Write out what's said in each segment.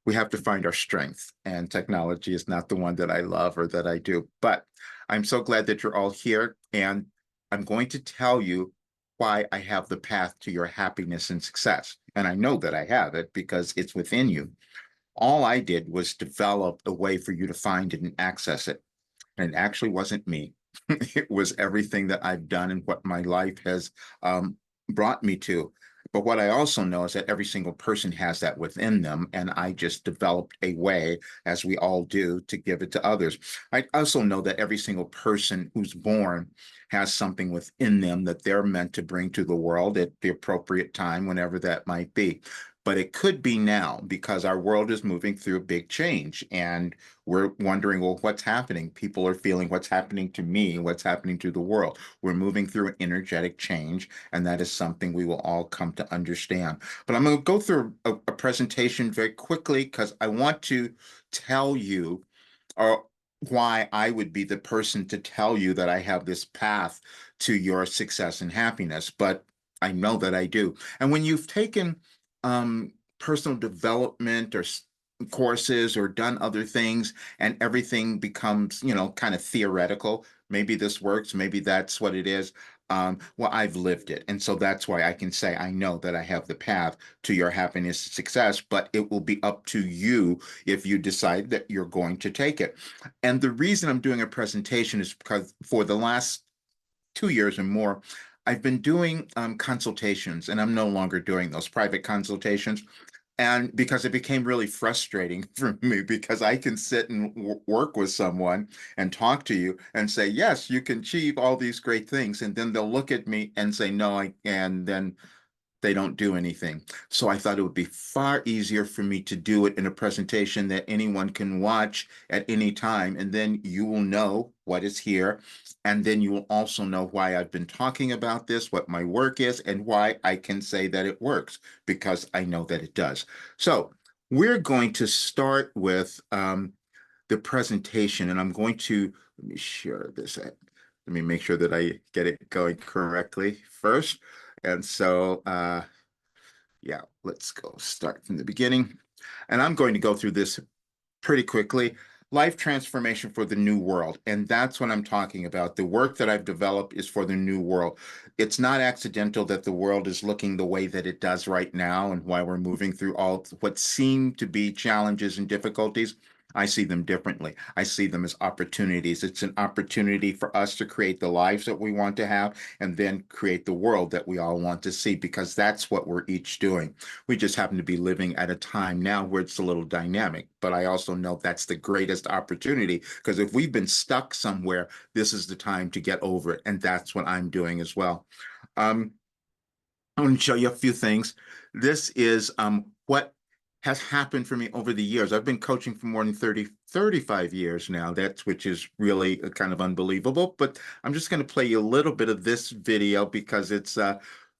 we have to find our strength, and technology is not the one that I love or that I do. But I'm so glad that you're all here, and I'm going to tell you why I have the path to your happiness and success. And I know that I have it because it's within you. All I did was develop a way for you to find it and access it. And it actually wasn't me. It was everything that I've done and what my life has brought me to. But what I also know is that every single person has that within them. And I just developed a way, as we all do, to give it to others. I also know that every single person who's born has something within them that they're meant to bring to the world at the appropriate time, whenever that might be. But it could be now, because our world is moving through a big change, and we're wondering, well, what's happening? People are feeling what's happening to me, what's happening to the world. We're moving through an energetic change, and that is something we will all come to understand. But I'm going to go through a presentation very quickly because I want to tell you why I would be the person to tell you that I have this path to your success and happiness, but I know that I do. And when you've taken personal development or courses or done other things, and everything becomes, kind of theoretical. Maybe this works, maybe that's what it is. Well, I've lived it. And so that's why I can say I know that I have the path to your happiness and success, but it will be up to you if you decide that you're going to take it. And the reason I'm doing a presentation is because for the last 2 years or more, I've been doing consultations, and I'm no longer doing those private consultations. And because it became really frustrating for me, because I can sit and work with someone and talk to you and say, yes, you can achieve all these great things. And then they'll look at me and say, no, and then they don't do anything. So I thought it would be far easier for me to do it in a presentation that anyone can watch at any time. And then you will know what is here. And then you will also know why I've been talking about this, what my work is, and why I can say that it works, because I know that it does. So we're going to start with the presentation, and I'm going to, let me share this. Let me make sure that I get it going correctly first. And so, yeah, let's go start from the beginning. And I'm going to go through this pretty quickly. Life transformation for the new world. And that's what I'm talking about. The work that I've developed is for the new world. It's not accidental that the world is looking the way that it does right now, and why we're moving through all what seem to be challenges and difficulties. I see them differently. I see them as opportunities. It's an opportunity for us to create the lives that we want to have, and then create the world that we all want to see, because that's what we're each doing. We just happen to be living at a time now where it's a little dynamic, but I also know that's the greatest opportunity, because if we've been stuck somewhere, this is the time to get over it, and that's what I'm doing as well. I'm going to show you a few things. This is what has happened for me over the years. I've been coaching for more than 35 years now, which is really kind of unbelievable. But I'm just going to play you a little bit of this video because it's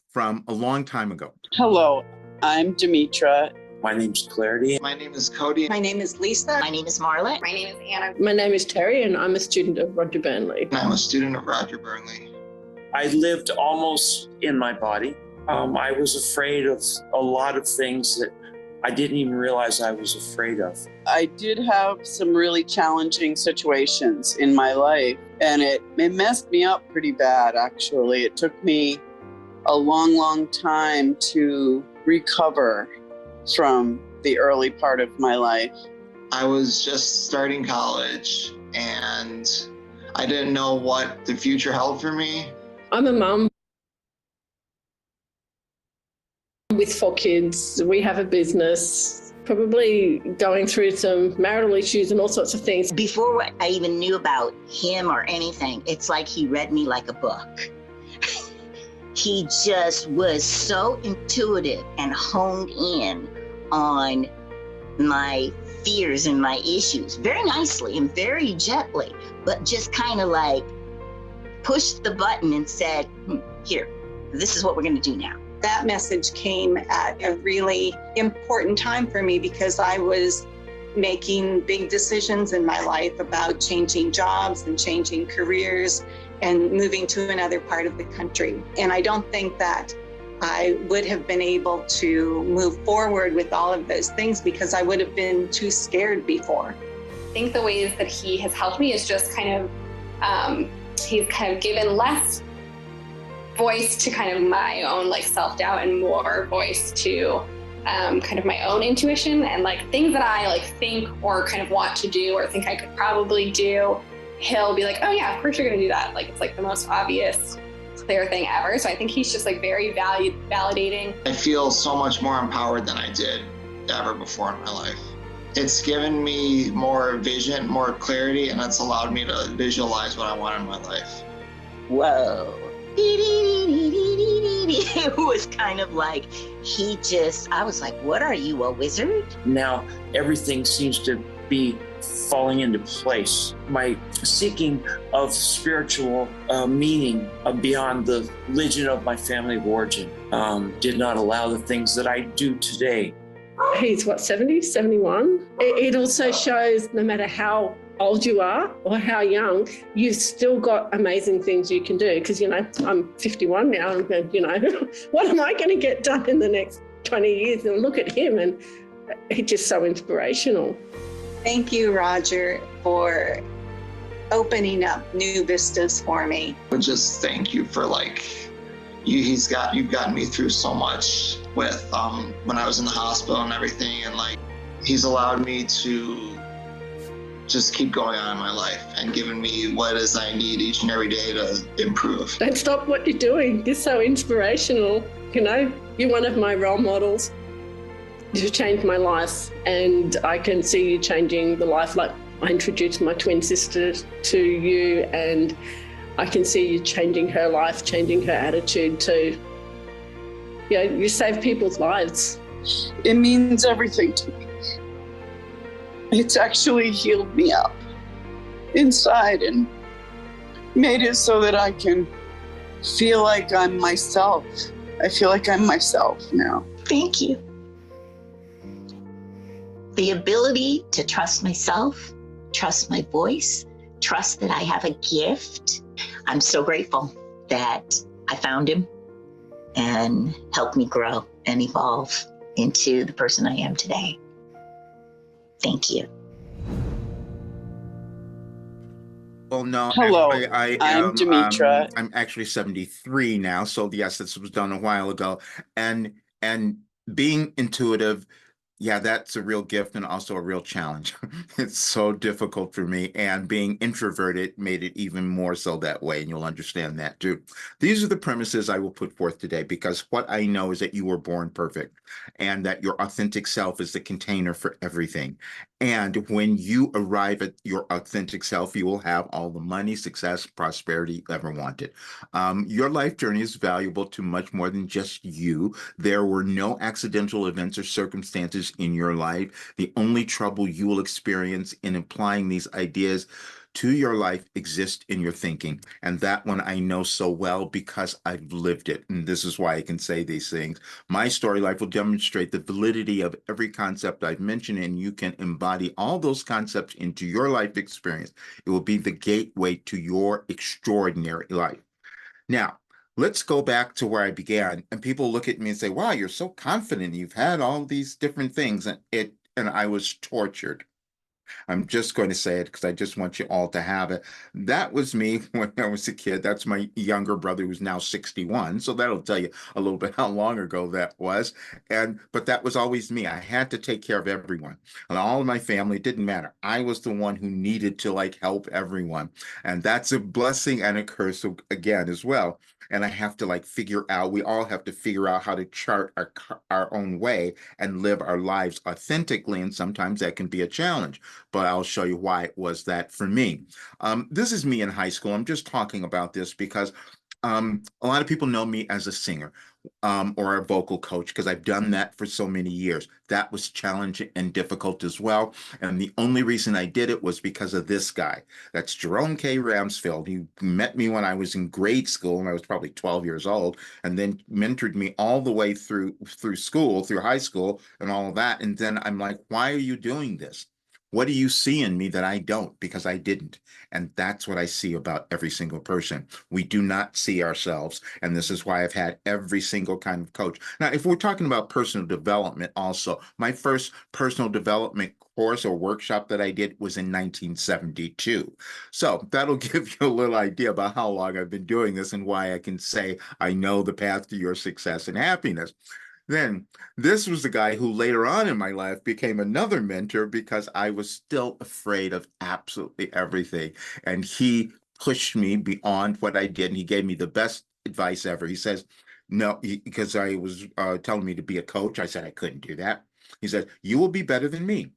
from a long time ago. Hello, I'm Demetra. My name's Clarity. My name is Cody. My name is Lisa. My name is Marla. My name is Anna. My name is Terry, and I'm a student of Roger Burnley. I'm a student of Roger Burnley. I lived almost in my body. I was afraid of a lot of things that I didn't even realize I was afraid of. I did have some really challenging situations in my life, and it messed me up pretty bad, actually. It took me a long time to recover from the early part of my life. I was just starting college, and I didn't know what the future held for me. I'm a mum with 4 kids. We have a business, probably going through some marital issues and all sorts of things. Before I even knew about him or anything, it's like he read me like a book. He just was so intuitive and honed in on my fears and my issues very nicely and very gently, but just kind of like pushed the button and said, here, this is what we're going to do now. That message came at a really important time for me, because I was making big decisions in my life about changing jobs and changing careers and moving to another part of the country. And I don't think that I would have been able to move forward with all of those things because I would have been too scared before. I think the ways that he has helped me is just he's kind of given less voice to kind of my own like self-doubt and more voice to kind of my own intuition and like things that I like think or kind of want to do or think I could probably do. He'll be like, oh yeah, of course you're gonna do that. Like it's like the most obvious, clear thing ever. So I think he's just like very validating. I feel so much more empowered than I did ever before in my life. It's given me more vision, more clarity, and it's allowed me to visualize what I want in my life. Whoa. It was kind of like, I was like, what are you, a wizard? Now everything seems to be falling into place. My seeking of spiritual meaning beyond the religion of my family of origin did not allow the things that I do today. He's 70, 71. It also shows no matter how old you are or how young, you've still got amazing things you can do. Because, I'm 51 now and, what am I going to get done in the next 20 years? And look at him, and he's just so inspirational. Thank you, Roger, for opening up new vistas for me. But just thank you for you've gotten me through so much with when I was in the hospital and everything, and he's allowed me to just keep going on in my life and giving me what it is I need each and every day to improve. Don't stop what you're doing. You're so inspirational. You're one of my role models. You've changed my life, and I can see you changing the life. Like I introduced my twin sister to you, and I can see you changing her life, changing her attitude too. You save people's lives. It means everything to me. It's actually healed me up inside and made it so that I can feel like I'm myself. I feel like I'm myself now. Thank you. The ability to trust myself, trust my voice, trust that I have a gift. I'm so grateful that I found him and helped me grow and evolve into the person I am today. Thank you. Well, no. Hello, I'm Demetra. I'm actually 73 now, so yes, this was done a while ago. And being intuitive, yeah, that's a real gift and also a real challenge. It's so difficult for me, and being introverted made it even more so that way, and you'll understand that too. These are the premises I will put forth today, because what I know is that you were born perfect and that your authentic self is the container for everything. And when you arrive at your authentic self, you will have all the money, success, prosperity you ever wanted. Your life journey is valuable to much more than just you. There were no accidental events or circumstances in your life. The only trouble you will experience in applying these ideas to your life exists in your thinking. And that one I know so well because I've lived it. And this is why I can say these things. My story life will demonstrate the validity of every concept I've mentioned, and you can embody all those concepts into your life experience. It will be the gateway to your extraordinary life. Now, let's go back to where I began. And people look at me and say, wow, you're so confident. You've had all these different things. And I was tortured. I'm just going to say it because I just want you all to have it. That was me when I was a kid. That's my younger brother who's now 61. So that'll tell you a little bit how long ago that was. But that was always me. I had to take care of everyone and all of my family. It didn't matter. I was the one who needed to help everyone. And that's a blessing and a curse again as well. And I have to we all have to figure out how to chart our own way and live our lives authentically. And sometimes that can be a challenge, but I'll show you why it was that for me. This is me in high school. I'm just talking about this because a lot of people know me as a singer or a vocal coach because I've done that for so many years. That was challenging and difficult as well. And the only reason I did it was because of this guy. That's Jerome K. Ramsfield. He met me when I was in grade school, and I was probably 12 years old, and then mentored me all the way through school, through high school and all of that. And then I'm like, why are you doing this? What do you see in me that I don't? Because I didn't. And that's what I see about every single person. We do not see ourselves. And this is why I've had every single kind of coach. Now, if we're talking about personal development, also, my first personal development course or workshop that I did was in 1972. So that'll give you a little idea about how long I've been doing this and why I can say I know the path to your success and happiness. Then this was the guy who later on in my life became another mentor because I was still afraid of absolutely everything. And he pushed me beyond what I did. And he gave me the best advice ever. He says, no, because I was telling me to be a coach. I said I couldn't do that. He said, you will be better than me.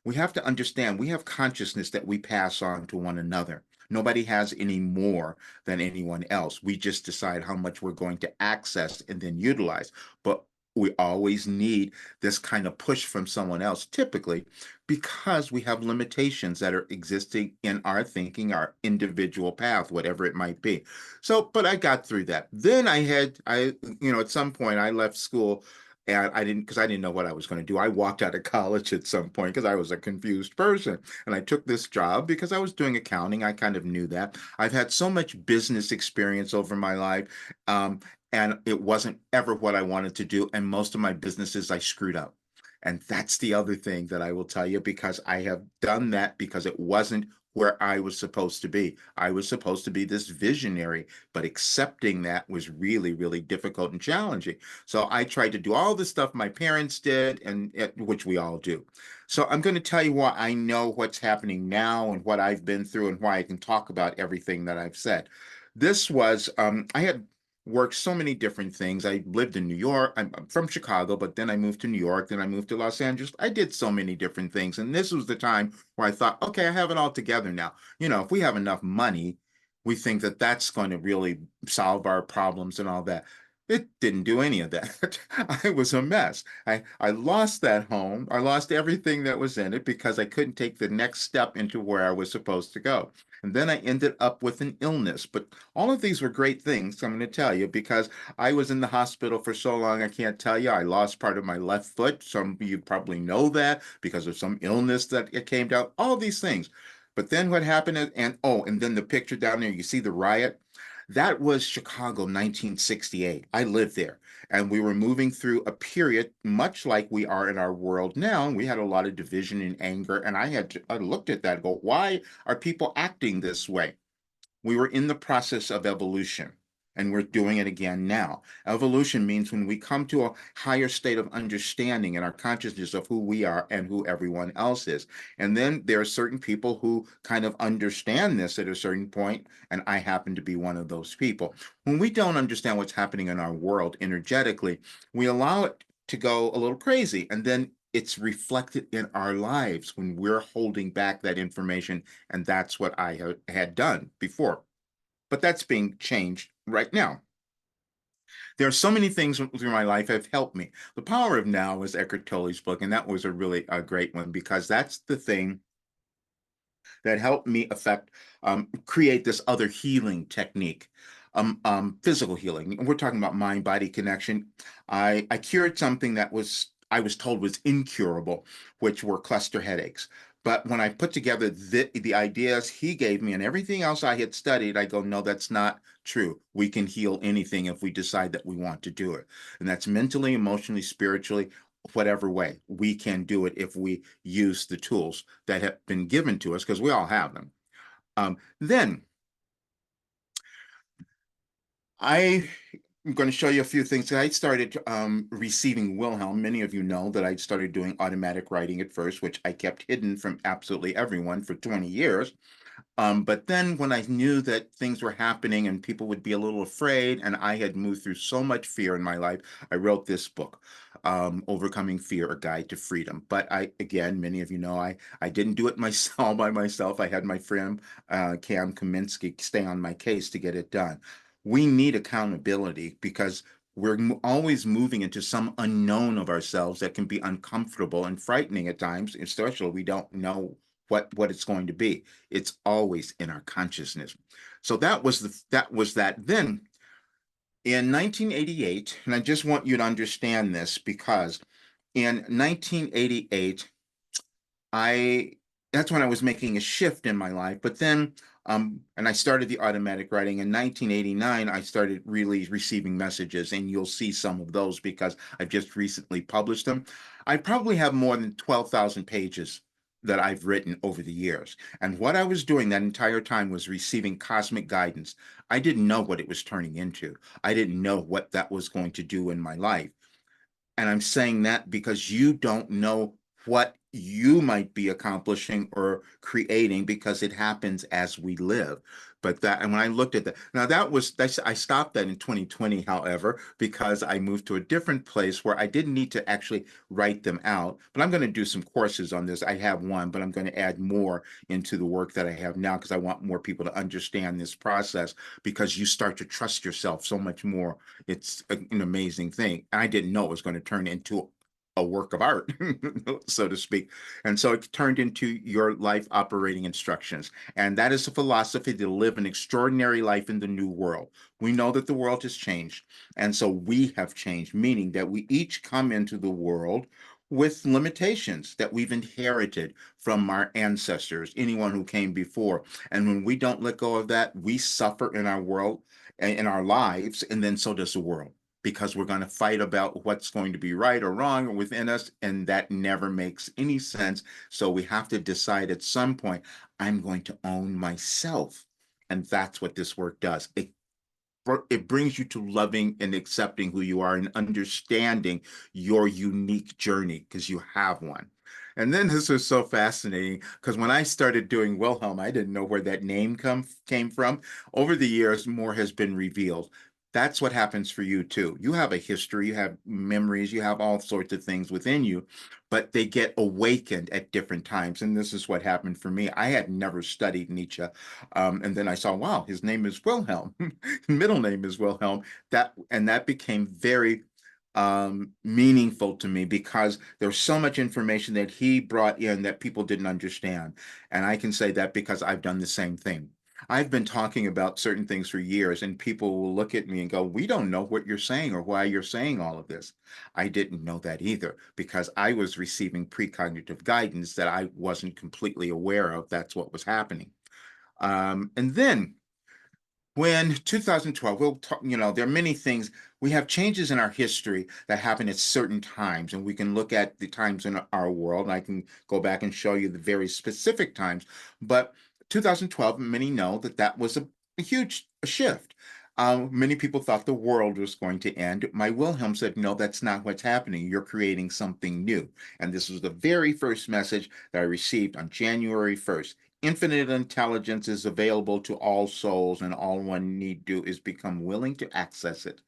We have to understand we have consciousness that we pass on to one another. Nobody has any more than anyone else. We just decide how much we're going to access and then utilize. But we always need this kind of push from someone else, typically because we have limitations that are existing in our thinking, our individual path, whatever it might be. So, but I got through that. Then at some point I left school and because I didn't know what I was going to do. I walked out of college at some point because I was a confused person. And I took this job because I was doing accounting. I kind of knew that. I've had so much business experience over my life. And it wasn't ever what I wanted to do. And most of my businesses I screwed up. And that's the other thing that I will tell you because I have done that because it wasn't where I was supposed to be. I was supposed to be this visionary, but accepting that was really, really difficult and challenging. So I tried to do all the stuff my parents did, which we all do. So I'm going to tell you why I know what's happening now and what I've been through and why I can talk about everything that I've said. This was, I had worked so many different things. I lived in New York. I'm from Chicago, but then I moved to New York. Then I moved to Los Angeles. I did so many different things. And this was the time where I thought, okay, I have it all together now. If we have enough money, we think that that's going to really solve our problems and all that. It didn't do any of that. I was a mess. I lost that home. I lost everything that was in it because I couldn't take the next step into where I was supposed to go. And then I ended up with an illness. But all of these were great things, I'm going to tell you, because I was in the hospital for so long, I can't tell you. I lost part of my left foot. Some of you probably know that because of some illness that it came down, all these things. But then what happened, and then the picture down there, you see the riot? That was Chicago, 1968. I lived there. And we were moving through a period much like we are in our world now. We had a lot of division and anger. And I looked at that and go, why are people acting this way? We were in the process of evolution, and we're doing it again now. Evolution means when we come to a higher state of understanding in our consciousness of who we are and who everyone else is. And then there are certain people who kind of understand this at a certain point, and I happen to be one of those people. When we don't understand what's happening in our world energetically, we allow it to go a little crazy, and then it's reflected in our lives when we're holding back that information. And that's what I had done before. But that's being changed right now. There are so many things through my life that have helped me. The Power of Now is Eckhart Tolle's book, and that was a really great one because that's the thing that helped me create this other healing technique, physical healing. We're talking about mind-body connection. I cured something that I was told was incurable, which were cluster headaches. But when I put together the ideas he gave me and everything else I had studied, I go, no, that's not true. We can heal anything if we decide that we want to do it. And that's mentally, emotionally, spiritually, whatever way. We can do it if we use the tools that have been given to us, because we all have them. Then I'm going to show you a few things. I started receiving Wilhelm. Many of you know that I started doing automatic writing at first, which I kept hidden from absolutely everyone for 20 years. But then when I knew that things were happening and people would be a little afraid, and I had moved through so much fear in my life, I wrote this book, Overcoming Fear, A Guide to Freedom. But again, many of you know, I didn't do it myself by myself. I had my friend, Cam Kaminsky, stay on my case to get it done. We need accountability because we're always moving into some unknown of ourselves that can be uncomfortable and frightening at times, especially we don't know what it's going to be. It's always in our consciousness. So that was that. Then in 1988, and I just want you to understand this because in 1988, I that's when I was making a shift in my life. But then, and I started the automatic writing in 1989. I started really receiving messages, and you'll see some of those because I've just recently published them. I probably have more than 12,000 pages that I've written over the years. And what I was doing that entire time was receiving cosmic guidance. I didn't know what it was turning into. I didn't know what that was going to do in my life. And I'm saying that because you don't know what you might be accomplishing or creating because it happens as we live. But that, and when I looked at that, now I stopped that in 2020, however, because I moved to a different place where I didn't need to actually write them out. But I'm going to do some courses on this. I have one, but I'm going to add more into the work that I have now because I want more people to understand this process because you start to trust yourself so much more. It's an amazing thing. I didn't know it was going to turn into a work of art, so to speak. And so it turned into your life operating instructions. And that is a philosophy to live an extraordinary life in the new world. We know that the world has changed. And so we have changed, meaning that we each come into the world with limitations that we've inherited from our ancestors, anyone who came before. And when we don't let go of that, we suffer in our world, in our lives, and then so does the world because we're going to fight about what's going to be right or wrong or within us, and that never makes any sense. So we have to decide at some point, I'm going to own myself. And that's what this work does. It brings you to loving and accepting who you are and understanding your unique journey because you have one. And then this was so fascinating because when I started doing Wilhelm, I didn't know where that name came from. Over the years, more has been revealed. That's what happens for you too. You have a history, you have memories, you have all sorts of things within you, but they get awakened at different times. And this is what happened for me. I had never studied Nietzsche. And then I saw, wow, his name is Wilhelm. Middle name is Wilhelm. That became very meaningful to me because there's so much information that he brought in that people didn't understand. And I can say that because I've done the same thing. I've been talking about certain things for years, and people will look at me and go, we don't know what you're saying or why you're saying all of this. I didn't know that either because I was receiving precognitive guidance that I wasn't completely aware of. That's what was happening. And then when 2012, we'll talk, there are many things. We have changes in our history that happen at certain times, and we can look at the times in our world. And I can go back and show you the very specific times. But 2012, many know that that was a huge shift. Many people thought the world was going to end. My Wilhelm said, no, that's not what's happening. You're creating something new. And this was the very first message that I received on January 1st. Infinite intelligence is available to all souls, and all one need do is become willing to access it.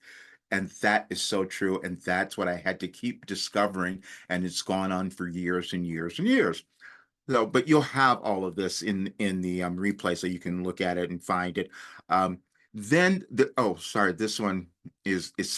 And that is so true. And that's what I had to keep discovering. And it's gone on for years and years and years. So, but you'll have all of this in the replay, so you can look at it and find it. Then sorry, this one this is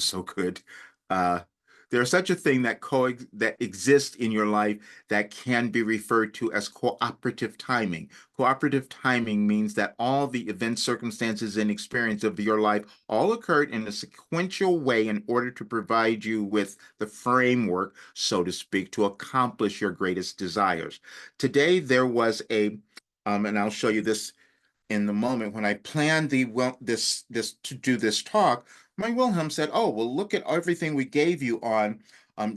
so good. Uh, there's such a thing that exists in your life that can be referred to as cooperative timing. Cooperative timing means that all the events, circumstances, and experience of your life all occurred in a sequential way in order to provide you with the framework, so to speak, to accomplish your greatest desires. Today, there was and I'll show you this in the moment when I planned this to do this talk. My Wilhelm said, "Oh, well, look at everything we gave you on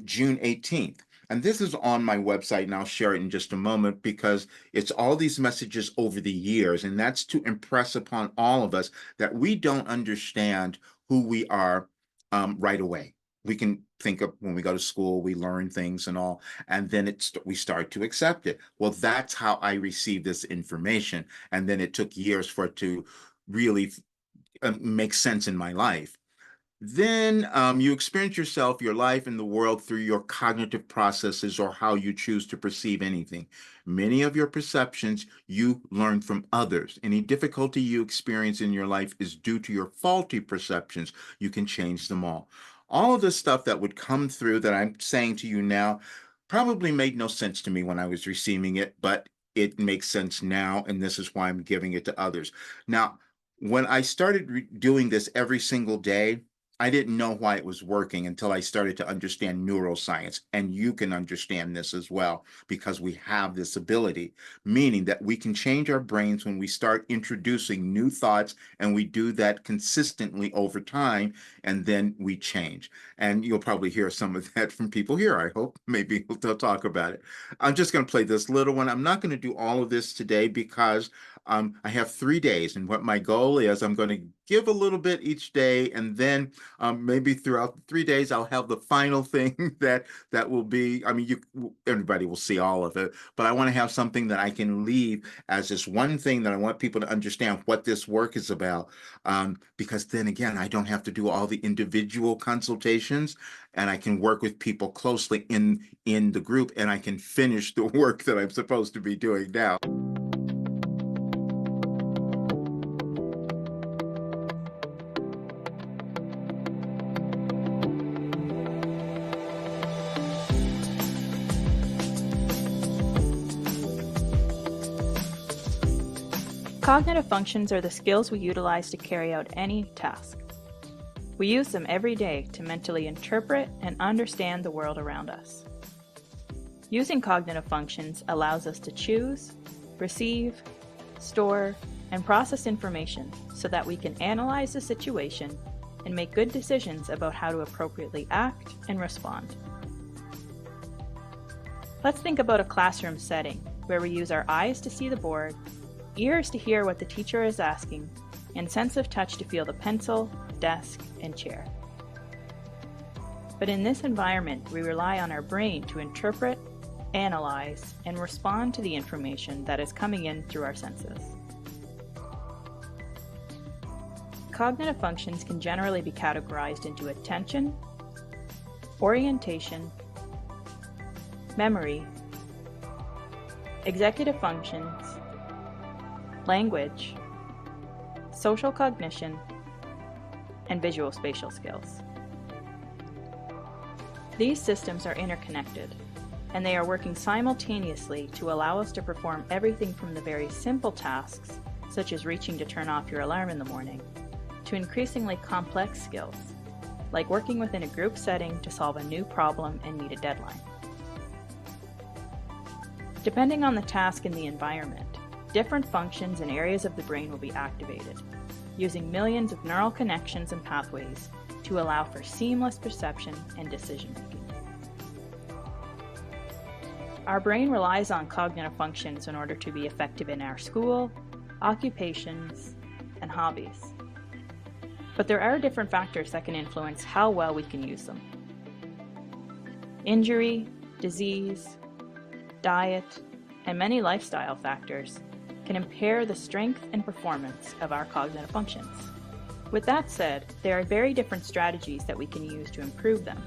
June 18th." And this is on my website, and I'll share it in just a moment because it's all these messages over the years, and that's to impress upon all of us that we don't understand who we are right away. We can think of when we go to school, we learn things and all, and then we start to accept it. Well, that's how I received this information, and then it took years for it to really make sense in my life. Then you experience yourself, your life, and the world through your cognitive processes or how you choose to perceive anything. Many of your perceptions you learn from others. Any difficulty you experience in your life is due to your faulty perceptions. You can change them all. All of the stuff that would come through that I'm saying to you now probably made no sense to me when I was receiving it, but it makes sense now, and this is why I'm giving it to others. Now, when I started doing this every single day, I didn't know why it was working until I started to understand neuroscience. And you can understand this as well because we have this ability, meaning that we can change our brains when we start introducing new thoughts, and we do that consistently over time, and then we change. And you'll probably hear some of that from people here, I hope. Maybe they'll talk about it. I'm just going to play this little one. I'm not going to do all of this today because I have 3 days, and what my goal is, I'm going to give a little bit each day, and then maybe throughout the 3 days, I'll have the final thing that will be. I mean, everybody will see all of it, but I want to have something that I can leave as this one thing that I want people to understand what this work is about. Because then again, I don't have to do all the individual consultations, and I can work with people closely in the group, and I can finish the work that I'm supposed to be doing now. Cognitive functions are the skills we utilize to carry out any task. We use them every day to mentally interpret and understand the world around us. Using cognitive functions allows us to choose, receive, store, and process information so that we can analyze the situation and make good decisions about how to appropriately act and respond. Let's think about a classroom setting where we use our eyes to see the board, ears to hear what the teacher is asking, and sense of touch to feel the pencil, desk, and chair. But in this environment, we rely on our brain to interpret, analyze, and respond to the information that is coming in through our senses. Cognitive functions can generally be categorized into attention, orientation, memory, executive functions, language, social cognition, and visual spatial skills. These systems are interconnected, and they are working simultaneously to allow us to perform everything from the very simple tasks, such as reaching to turn off your alarm in the morning, to increasingly complex skills, like working within a group setting to solve a new problem and meet a deadline. Depending on the task and the environment, different functions and areas of the brain will be activated, using millions of neural connections and pathways to allow for seamless perception and decision-making. Our brain relies on cognitive functions in order to be effective in our school, occupations, and hobbies. But there are different factors that can influence how well we can use them. Injury, disease, diet, and many lifestyle factors can impair the strength and performance of our cognitive functions. With that said, there are very different strategies that we can use to improve them.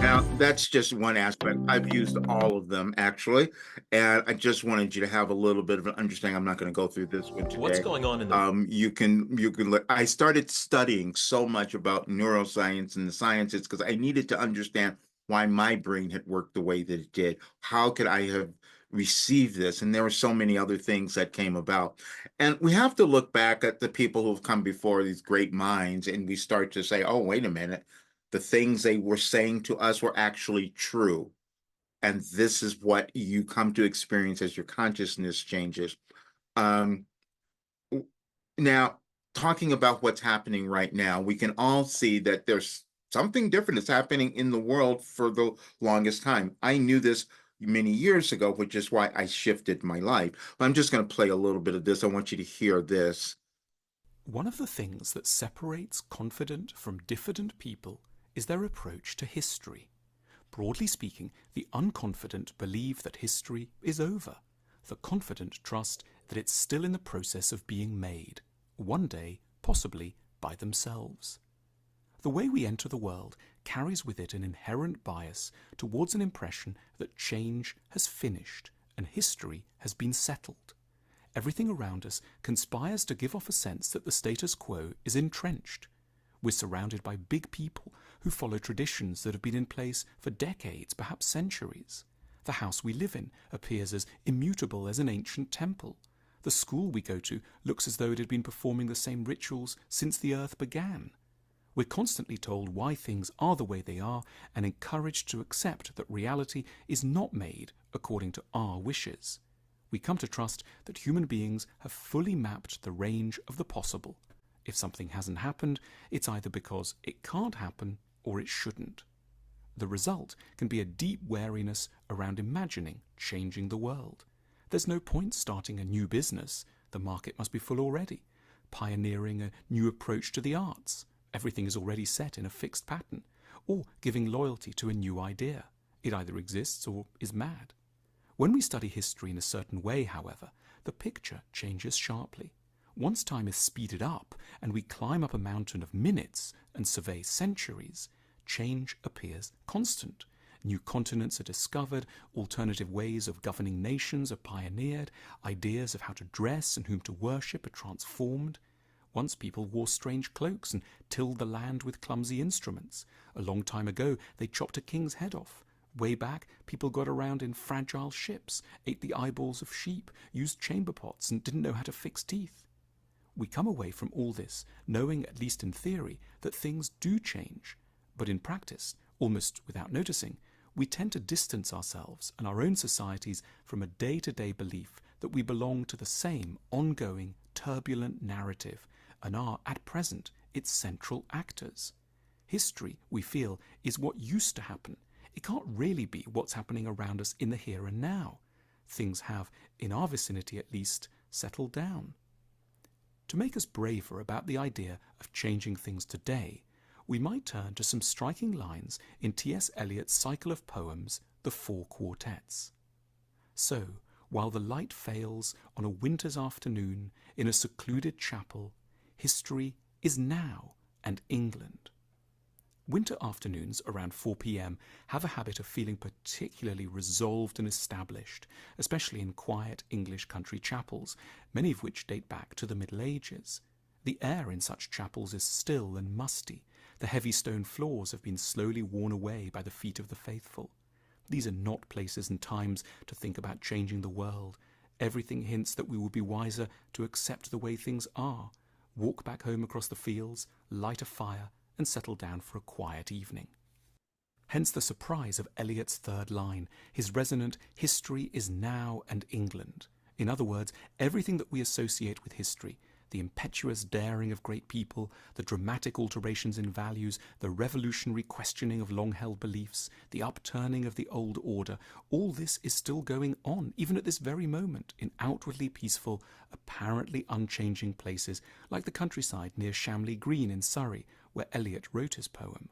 Now, that's just one aspect. I've used all of them, actually, and I just wanted you to have a little bit of an understanding. I'm not going to go through this one today. What's going on in the... You can look. I started studying so much about neuroscience and the sciences because I needed to understand why my brain had worked the way that it did. How could I have received this? And there were so many other things that came about. And we have to look back at the people who've come before, these great minds, and we start to say, oh, wait a minute. The things they were saying to us were actually true. And this is what you come to experience as your consciousness changes. Now, talking about what's happening right now, we can all see that there's something different that's happening in the world for the longest time. I knew this many years ago, which is why I shifted my life. But I'm just going to play a little bit of this. I want you to hear this. One of the things that separates confident from diffident people is their approach to history. Broadly speaking, the unconfident believe that history is over. The confident trust that it's still in the process of being made, one day, possibly, by themselves. The way we enter the world carries with it an inherent bias towards an impression that change has finished and history has been settled. Everything around us conspires to give off a sense that the status quo is entrenched. We're surrounded by big people who follow traditions that have been in place for decades, perhaps centuries. The house we live in appears as immutable as an ancient temple. The school we go to looks as though it had been performing the same rituals since the earth began. We're constantly told why things are the way they are and encouraged to accept that reality is not made according to our wishes. We come to trust that human beings have fully mapped the range of the possible. If something hasn't happened, it's either because it can't happen or it shouldn't. The result can be a deep wariness around imagining changing the world. There's no point starting a new business. The market must be full already. Pioneering a new approach to the arts. Everything is already set in a fixed pattern. Or giving loyalty to a new idea. It either exists or is mad. When we study history in a certain way, however, the picture changes sharply. Once time is speeded up and we climb up a mountain of minutes and survey centuries, change appears constant. New continents are discovered, alternative ways of governing nations are pioneered, ideas of how to dress and whom to worship are transformed. Once people wore strange cloaks and tilled the land with clumsy instruments. A long time ago, they chopped a king's head off. Way back, people got around in fragile ships, ate the eyeballs of sheep, used chamber pots, and didn't know how to fix teeth. We come away from all this knowing, at least in theory, that things do change. But in practice, almost without noticing, we tend to distance ourselves and our own societies from a day-to-day belief that we belong to the same ongoing, turbulent narrative and are, at present, its central actors. History, we feel, is what used to happen. It can't really be what's happening around us in the here and now. Things have, in our vicinity at least, settled down. To make us braver about the idea of changing things today, we might turn to some striking lines in T.S. Eliot's cycle of poems, The Four Quartets. So, while the light fails on a winter's afternoon in a secluded chapel, history is now and England. Winter afternoons around 4 p.m. have a habit of feeling particularly resolved and established, especially in quiet English country chapels, many of which date back to the Middle Ages. The air in such chapels is still and musty. The heavy stone floors have been slowly worn away by the feet of the faithful. These are not places and times to think about changing the world. Everything hints that we will be wiser to accept the way things are, walk back home across the fields, light a fire, and settle down for a quiet evening. Hence the surprise of Eliot's third line, his resonant "history is now and England." In other words, everything that we associate with history, the impetuous daring of great people, the dramatic alterations in values, the revolutionary questioning of long-held beliefs, the upturning of the old order, all this is still going on, even at this very moment, in outwardly peaceful, apparently unchanging places, like the countryside near Shamley Green in Surrey, where Eliot wrote his poem.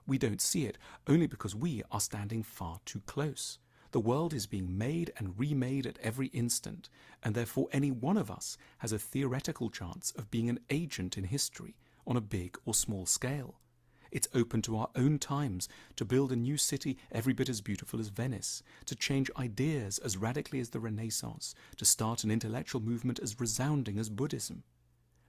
We don't see it, only because we are standing far too close. The world is being made and remade at every instant, and therefore any one of us has a theoretical chance of being an agent in history on a big or small scale. It's open to our own times to build a new city every bit as beautiful as Venice, to change ideas as radically as the Renaissance, to start an intellectual movement as resounding as Buddhism.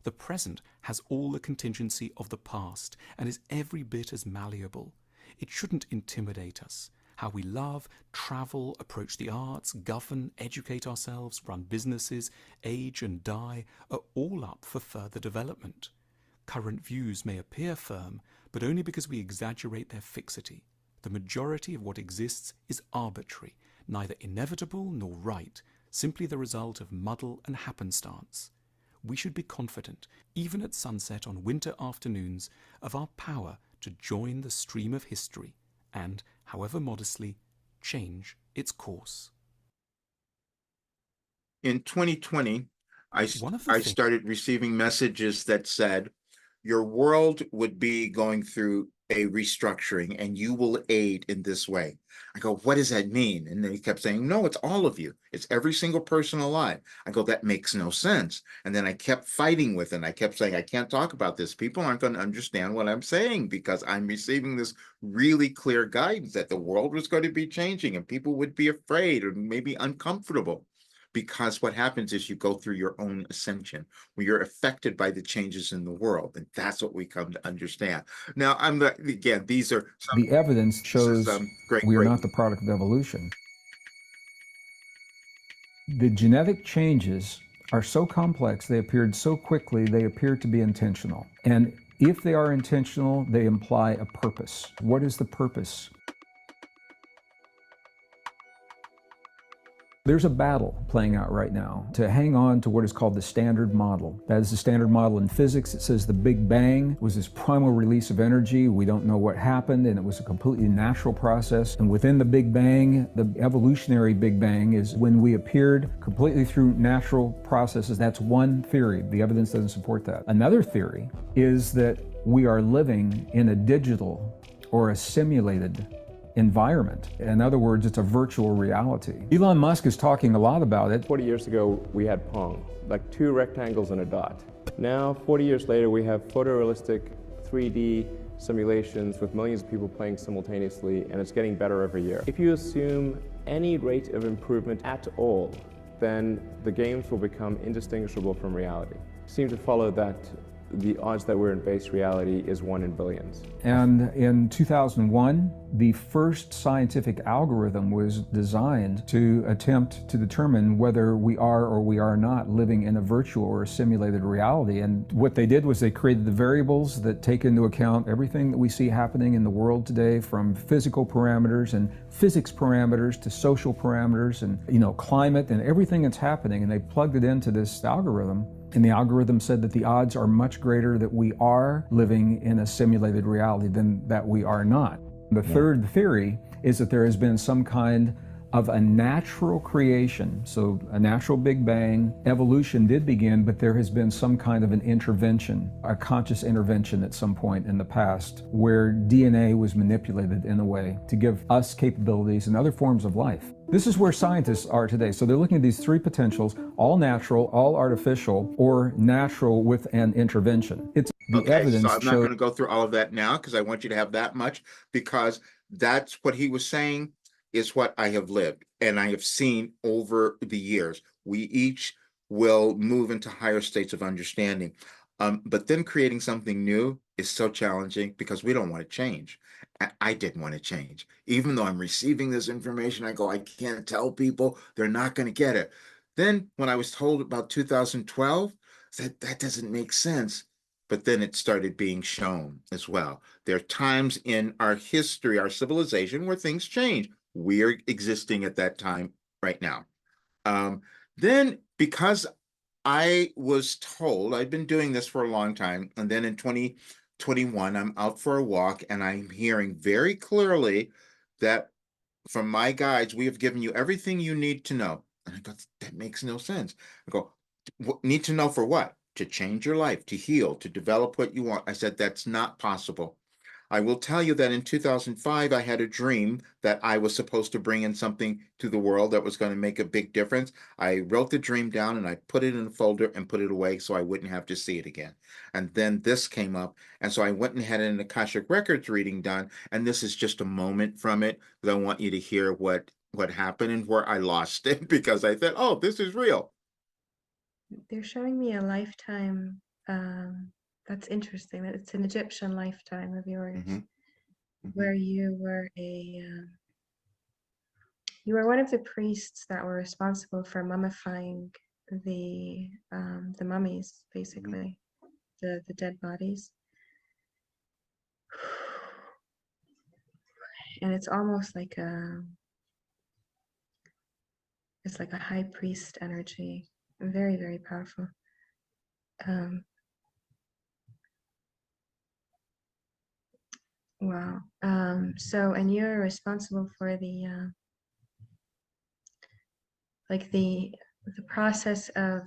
The present has all the contingency of the past and is every bit as malleable. It shouldn't intimidate us. How we love, travel, approach the arts, govern, educate ourselves, run businesses, age and die are all up for further development. Current views may appear firm, but only because we exaggerate their fixity. The majority of what exists is arbitrary, neither inevitable nor right, simply the result of muddle and happenstance. We should be confident, even at sunset on winter afternoons, of our power to join the stream of history and, however modestly, change its course. In 2020, I started receiving messages that said, your world would be going through a restructuring and you will aid in this way. I go, what does that mean? And they kept saying, no, it's all of you. It's every single person alive. I go, that makes no sense. And then I kept fighting with it. I kept saying, I can't talk about this. People aren't going to understand what I'm saying because I'm receiving this really clear guidance that the world was going to be changing and people would be afraid or maybe uncomfortable. Because what happens is you go through your own ascension, where you're affected by the changes in the world, and that's what we come to understand. Now, again, these are the evidence shows we are not the product of evolution. The genetic changes are so complex, they appeared so quickly, they appear to be intentional. And if they are intentional, they imply a purpose. What is the purpose? There's a battle playing out right now to hang on to what is called the Standard Model. That is the Standard Model in physics. It says the Big Bang was this primal release of energy. We don't know what happened, and it was a completely natural process. And within the Big Bang, the evolutionary Big Bang is when we appeared completely through natural processes. That's one theory. The evidence doesn't support that. Another theory is that we are living in a digital or a simulated environment. In other words, it's a virtual reality. Elon Musk is talking a lot about it. 40 years ago, we had Pong, like 2 rectangles and a dot. Now, 40 years later, we have photorealistic 3D simulations with millions of people playing simultaneously, and it's getting better every year. If you assume any rate of improvement at all, then the games will become indistinguishable from reality. Seem to follow that the odds that we're in base reality is 1 in billions. And in 2001, the first scientific algorithm was designed to attempt to determine whether we are or we are not living in a virtual or a simulated reality. And what they did was they created the variables that take into account everything that we see happening in the world today, from physical parameters and physics parameters to social parameters and, climate and everything that's happening. And they plugged it into this algorithm. And the algorithm said that the odds are much greater that we are living in a simulated reality than that we are not. The third theory is that there has been some kind of a natural creation. So a natural Big Bang, evolution did begin, but there has been some kind of an intervention, a conscious intervention at some point in the past, where DNA was manipulated in a way to give us capabilities and other forms of life. This is where scientists are today. So they're looking at these 3 potentials, all natural, all artificial, or natural with an intervention. It's the evidence. So I'm not going to go through all of that now because I want you to have that much, because that's what he was saying is what I have lived and I have seen over the years. We each will move into higher states of understanding. But then creating something new is so challenging because we don't want to change. I didn't want to change. Even though I'm receiving this information, I go, I can't tell people, they're not going to get it. Then when I was told about 2012, I said, that doesn't make sense. But then it started being shown as well. There are times in our history, our civilization, where things change. We are existing at that time right now. Then because I was told, I've been doing this for a long time, and then in 2021, I'm out for a walk and I'm hearing very clearly that from my guides, we have given you everything you need to know. And I go, that makes no sense. I go, need to know for what? To change your life, to heal, to develop what you want. I said, that's not possible. I will tell you that in 2005, I had a dream that I was supposed to bring in something to the world that was going to make a big difference. I wrote the dream down and I put it in a folder and put it away so I wouldn't have to see it again. And then this came up. And so I went and had an Akashic Records reading done. And this is just a moment from it that I want you to hear what happened and where I lost it, because I thought, oh, this is real. They're showing me a lifetime. That's interesting. That it's an Egyptian lifetime of yours, where you were you were one of the priests that were responsible for mummifying the mummies, basically, the dead bodies. And it's almost like it's like a high priest energy, very, very powerful. Wow. So, and you're responsible for the process of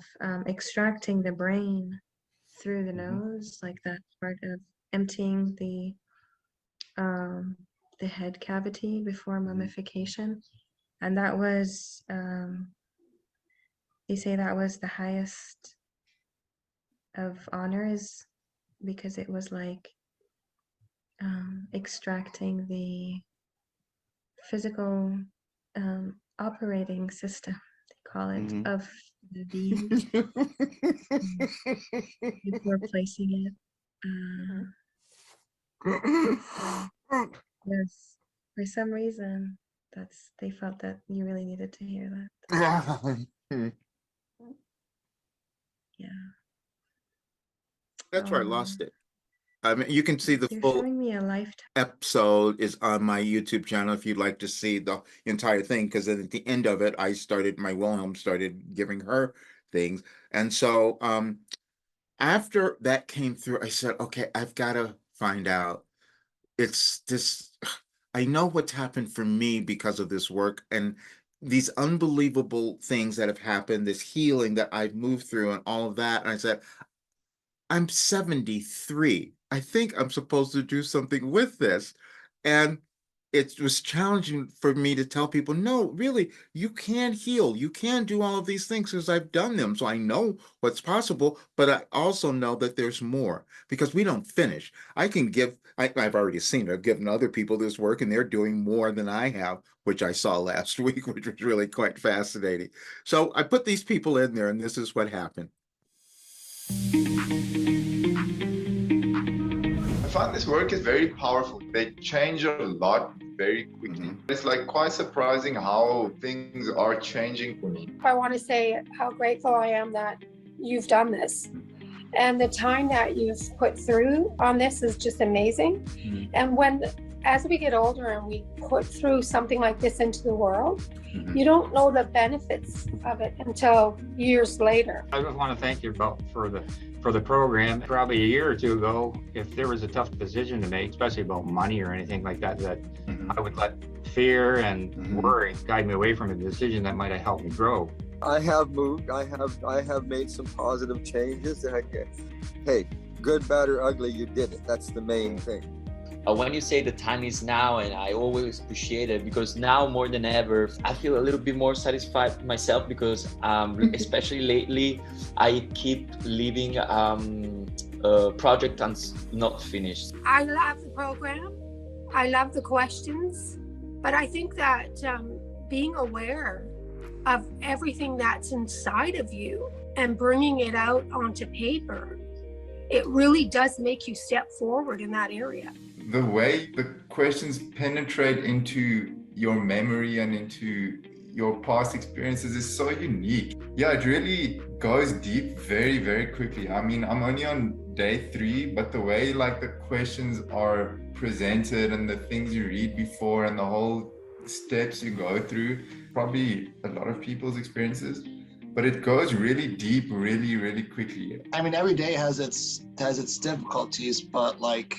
extracting the brain through the nose, like that part of emptying the head cavity before mummification. And that was, they say that was the highest of honors, because it was like extracting the physical operating system, they call it, of the being before placing it. Yes, for some reason, they felt that you really needed to hear that. That's where I lost it. I mean, you can see the You're full showing me a lifetime. episode is on my YouTube channel if you'd like to see the entire thing, because then at the end of it, my Wilhelm started giving her things. And so after that came through, I said, okay, I've got to find out. It's this, I know what's happened for me because of this work and these unbelievable things that have happened, this healing that I've moved through and all of that. And I said, I'm 73. I think I'm supposed to do something with this. And it was challenging for me to tell people, no, really, you can heal. You can do all of these things because I've done them. So I know what's possible, but I also know that there's more because we don't finish. I've already seen it. I've given other people this work and they're doing more than I have, which I saw last week, which was really quite fascinating. So I put these people in there and this is what happened. I find this work is very powerful. They change a lot very quickly. It's like quite surprising how things are changing for me. I want to say how grateful I am that you've done this. And the time that you've put through on this is just amazing. And as we get older and we put through something like this into the world, you don't know the benefits of it until years later. I just want to thank you for the program. Probably a year or two ago, if there was a tough decision to make, especially about money or anything like that, I would let fear and worry guide me away from a decision that might have helped me grow. I have moved. I have made some positive changes. Hey, good, bad, or ugly, you did it. That's the main thing. When you say the time is now, and I always appreciate it because now more than ever, I feel a little bit more satisfied with myself because especially lately, I keep leaving a project not finished. I love the program. I love the questions, but I think that being aware of everything that's inside of you and bringing it out onto paper, it really does make you step forward in that area. The way the questions penetrate into your memory and into your past experiences is so unique. Yeah, it really goes deep very, very quickly. I mean, I'm only on day 3, but the way like the questions are presented and the things you read before and the whole steps you go through, probably a lot of people's experiences, but it goes really deep, really, really quickly. I mean, every day has its difficulties, but like,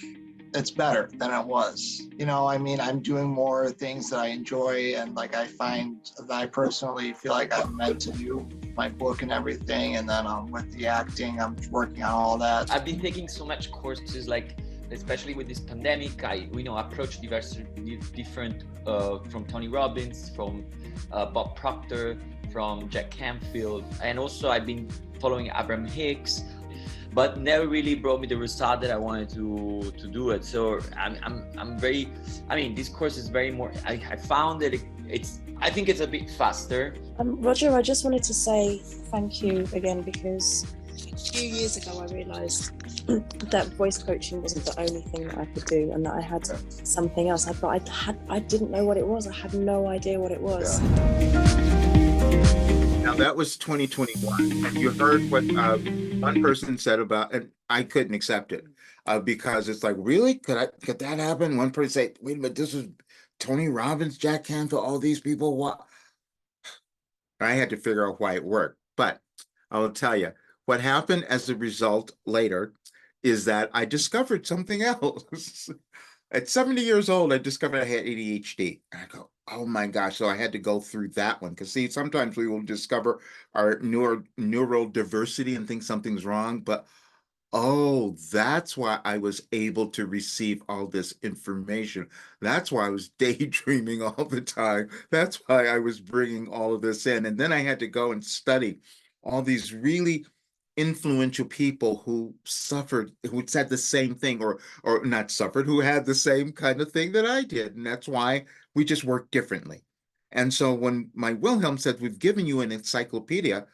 it's better than it was. You know, I mean, I'm doing more things that I enjoy, and like I find that I personally feel like I'm meant to do my book and everything, and then with the acting, I'm working on all that. I've been taking so much courses, like especially with this pandemic, I approached different from Tony Robbins, from Bob Proctor, from Jack Canfield, and also I've been following Abraham Hicks, but never really brought me the result that I wanted to do it. So I'm very, I mean, this course is very more, I found that I think it's a bit faster. Roger, I just wanted to say thank you again, because a few years ago I realised that voice coaching wasn't the only thing that I could do, and that I had something else. But I didn't know what it was. I had no idea what it was. Now that was 2021, and you heard what one person said about, and I couldn't accept it because it's like, really, could that happen? One person say, wait a minute, this was Tony Robbins, Jack Canfield, all these people. What? I had to figure out why it worked, but I will tell you what happened as a result later is that I discovered something else. At 70 years old, I discovered I had ADHD. And I go, oh my gosh. So I had to go through that one. Because see, sometimes we will discover our neural diversity and think something's wrong. But oh, that's why I was able to receive all this information. That's why I was daydreaming all the time. That's why I was bringing all of this in. And then I had to go and study all these really influential people who suffered, who said the same thing, or not suffered, who had the same kind of thing that I did. And that's why we just work differently. And so when my Wilhelm said, we've given you an encyclopedia,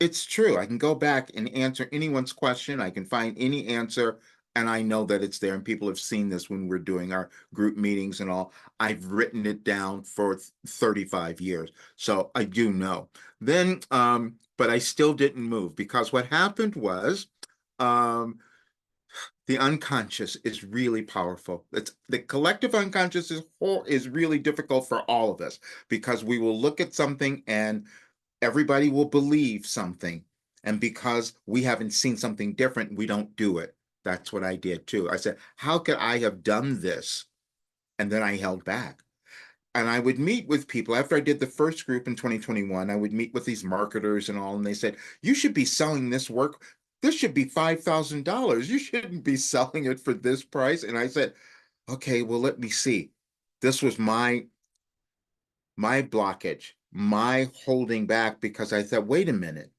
it's true. I can go back and answer anyone's question. I can find any answer And I know that it's there, and people have seen this when we're doing our group meetings and all. I've written it down for 35 years, so I do know. Then, but I still didn't move, because what happened was, the unconscious is really powerful. It's the collective unconscious is really difficult for all of us, because we will look at something and everybody will believe something, and because we haven't seen something different, we don't do it. That's what I did too. I said, how could I have done this? And then I held back. And I would meet with people after I did the first group in 2021. I would meet with these marketers and all, and they said, you should be selling this work. This should be $5,000. You shouldn't be selling it for this price. And I said, okay, well, let me see. This was my blockage, my holding back, because I thought, wait a minute.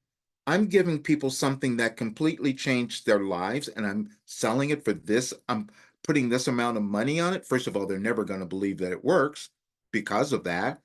I'm giving people something that completely changed their lives, and I'm selling it for this. I'm putting this amount of money on it. First of all, they're never going to believe that it works because of that.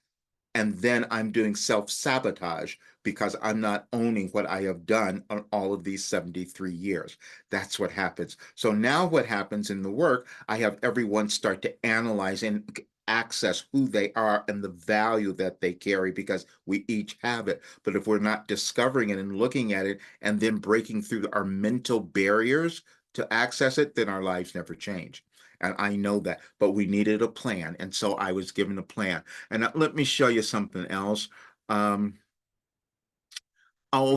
And then I'm doing self-sabotage because I'm not owning what I have done on all of these 73 years. That's what happens. So now what happens in the work, I have everyone start to analyze and access who they are and the value that they carry, because we each have it. But if we're not discovering it and looking at it and then breaking through our mental barriers to access it, then our lives never change. And I know that, but we needed a plan. And so I was given a plan. And let me show you something else. Oh,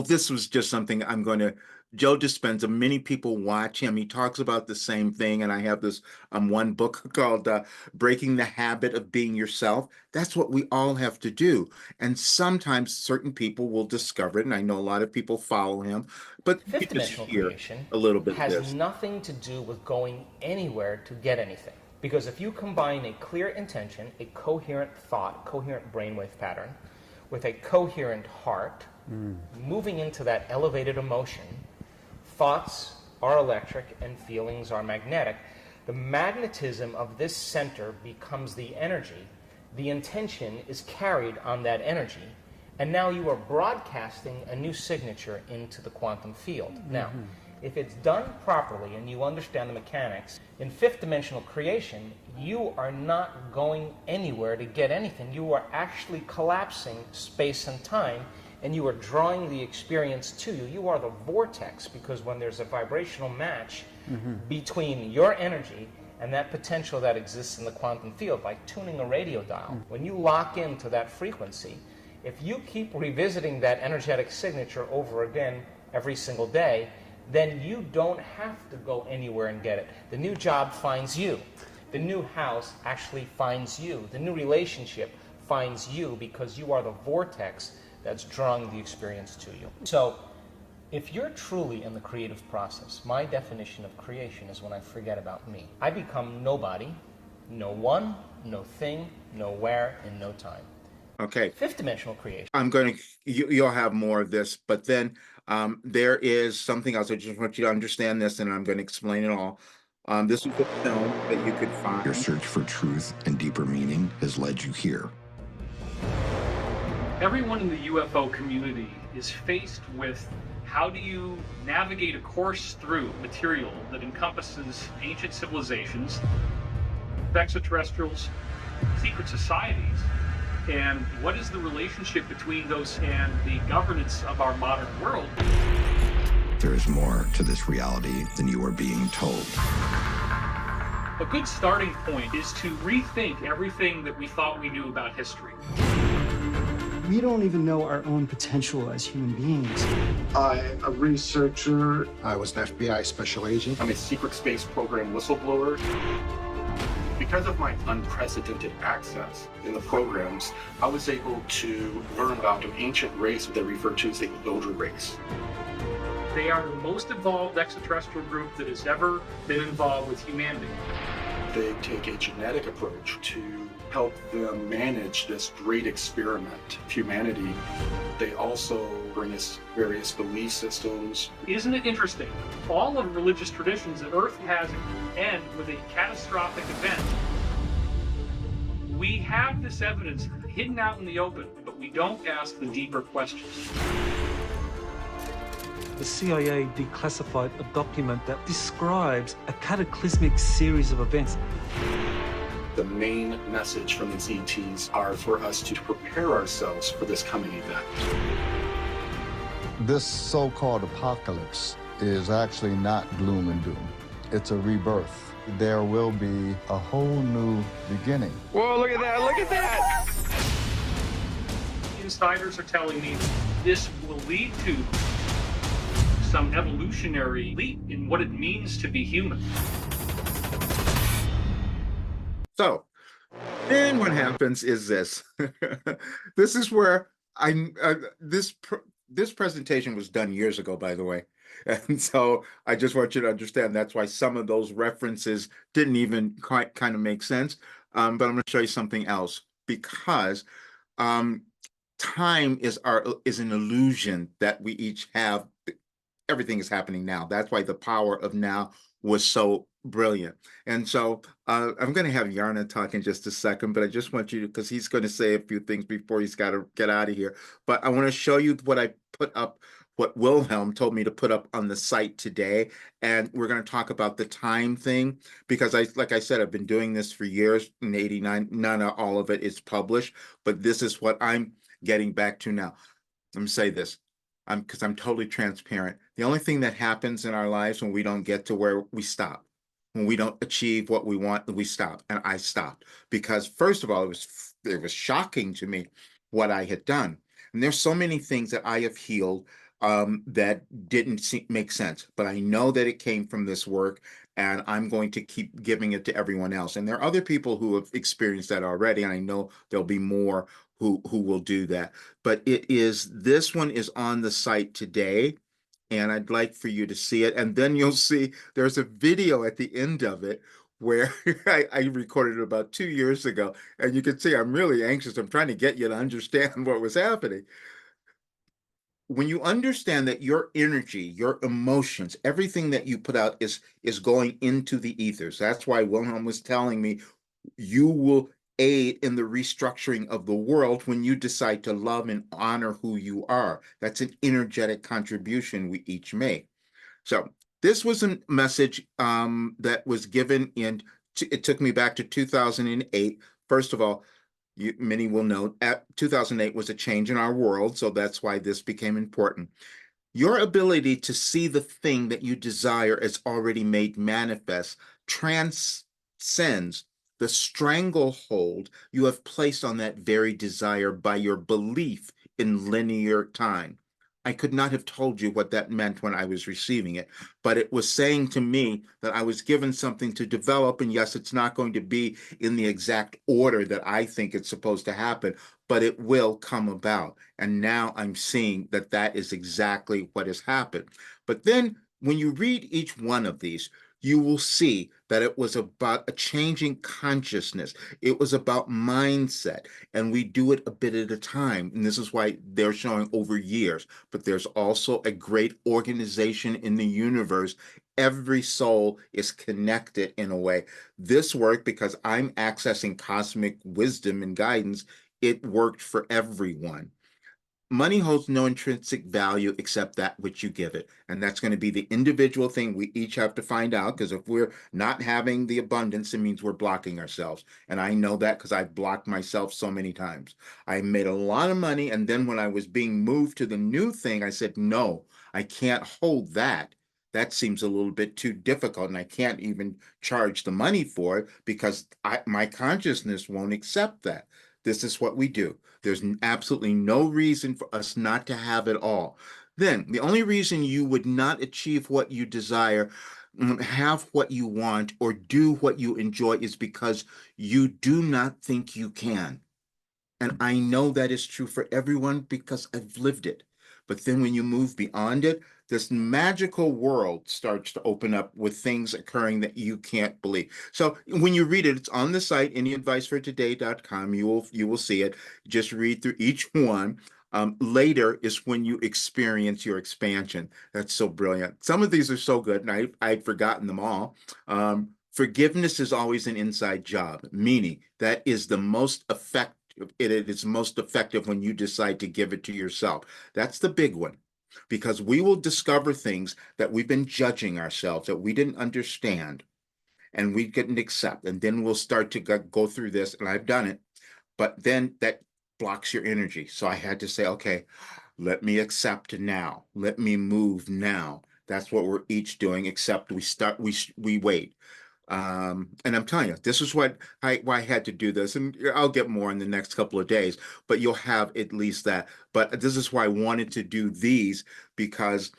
this was just something I'm going to, Joe Dispenza, many people watch him. He talks about the same thing. And I have this one book called Breaking the Habit of Being Yourself. That's what we all have to do. And sometimes certain people will discover it. And I know a lot of people follow him. But Fifth dimensional creation a little bit has nothing to do with going anywhere to get anything. Because if you combine a clear intention, a coherent thought, coherent brainwave pattern, with a coherent heart, moving into that elevated emotion, thoughts are electric and feelings are magnetic. The magnetism of this center becomes the energy. The intention is carried on that energy. And now you are broadcasting a new signature into the quantum field. Now, if it's done properly and you understand the mechanics, in fifth dimensional creation, you are not going anywhere to get anything. You are actually collapsing space and time, and you are drawing the experience to you. You are the vortex, because when there's a vibrational match between your energy and that potential that exists in the quantum field, like tuning a radio dial, when you lock into that frequency, if you keep revisiting that energetic signature over again every single day, then you don't have to go anywhere and get it. The new job finds you. The new house actually finds you. The new relationship finds you, because you are the vortex that's drawing the experience to you. So if you're truly in the creative process, my definition of creation is when I forget about me. I become nobody, no one, no thing, nowhere, in no time. Okay. Fifth dimensional creation. I'm going to, you'll have more of this, but then there is something else. I just want you to understand this, and I'm going to explain it all. This is a film that you could find. Your search for truth and deeper meaning has led you here. Everyone in the UFO community is faced with how do you navigate a course through material that encompasses ancient civilizations, extraterrestrials, secret societies, and what is the relationship between those and the governance of our modern world? There is more to this reality than you are being told. A good starting point is to rethink everything that we thought we knew about history. We don't even know our own potential as human beings. I'm a researcher. I was an FBI special agent. I'm a secret space program whistleblower. Because of my unprecedented access in the programs, I was able to learn about an ancient race that they refer to as the Elder race. They are the most evolved extraterrestrial group that has ever been involved with humanity. They take a genetic approach to help them manage this great experiment of humanity. They also bring us various belief systems. Isn't it interesting? All of religious traditions that Earth has end with a catastrophic event. We have this evidence hidden out in the open, but we don't ask the deeper questions. the CIA declassified a document that describes a cataclysmic series of events. The main message from these ETs are for us to prepare ourselves for this coming event. This so-called apocalypse is actually not gloom and doom. It's a rebirth. There will be a whole new beginning. Whoa, look at that, look at that! Insiders are telling me this will lead to some evolutionary leap in what it means to be human. So then what happens is this. This is where this presentation was done years ago, by the way. And so I just want you to understand that's why some of those references didn't even quite kind of make sense. But I'm going to show you something else, because time is an illusion that we each have. Everything is happening now. That's why the power of now was so brilliant. And so I'm going to have Yarna talk in just a second, but I just want you to, because he's going to say a few things before he's got to get out of here. But I want to show you what I put up, what Wilhelm told me to put up on the site today. And we're going to talk about the time thing, because like I said, I've been doing this for years. In '89, none of all of it is published, but this is what I'm getting back to now. Let me say this. Because I'm totally transparent. The only thing that happens in our lives when we don't get to where we stop, when we don't achieve what we want, we stop. And I stopped because, first of all, it was shocking to me what I had done. And there's so many things that I have healed that didn't make sense. But I know that it came from this work, and I'm going to keep giving it to everyone else. And there are other people who have experienced that already, and I know there'll be more who will do that. But this one is on the site today, and I'd like for you to see it. And then you'll see there's a video at the end of it where I recorded it about 2 years ago, and you can see I'm really anxious. I'm trying to get you to understand what was happening. When you understand that your energy, your emotions, everything that you put out is going into the ethers. That's why Wilhelm was telling me you will aid in the restructuring of the world when you decide to love and honor who you are. That's an energetic contribution we each make. So this was a message that was given it took me back to 2008. First of all, many will know 2008 was a change in our world, so that's why this became important. Your ability to see the thing that you desire as already made manifest transcends the stranglehold you have placed on that very desire by your belief in linear time. I could not have told you what that meant when I was receiving it, but it was saying to me that I was given something to develop, and yes, it's not going to be in the exact order that I think it's supposed to happen, but it will come about. And now I'm seeing that that is exactly what has happened. But then when you read each one of these, you will see that it was about a changing consciousness. It was about mindset, and we do it a bit at a time. And this is why they're showing over years. But there's also a great organization in the universe. Every soul is connected in a way. This work, because I'm accessing cosmic wisdom and guidance, it worked for everyone. Money holds no intrinsic value except that which you give it. And that's going to be the individual thing we each have to find out, because if we're not having the abundance, it means we're blocking ourselves. And I know that because I've blocked myself so many times. I made a lot of money, and then when I was being moved to the new thing, I said, no, I can't hold that. That seems a little bit too difficult, and I can't even charge the money for it because my consciousness won't accept that. This is what we do. There's absolutely no reason for us not to have it all. Then the only reason you would not achieve what you desire, have what you want, or do what you enjoy is because you do not think you can. And I know that is true for everyone because I've lived it. But then when you move beyond it, this magical world starts to open up with things occurring that you can't believe. So when you read it, it's on the site, anyadvicefortoday.com. You will see it. Just read through each one. Later is when you experience your expansion. That's so brilliant. Some of these are so good, and I'd forgotten them all. Forgiveness is always an inside job, meaning that is the most effective. It is most effective when you decide to give it to yourself. That's the big one. because we will discover things that we've been judging ourselves, that we didn't understand and we couldn't accept. And then we'll start to go through this, and I've done it, but then that blocks your energy. So I had to say, okay, let me accept now. Let me move now. That's what we're each doing, except we wait. And I'm telling you, this is why I had to do this, and I'll get more in the next couple of days, but you'll have at least that. But this is why I wanted to do these, because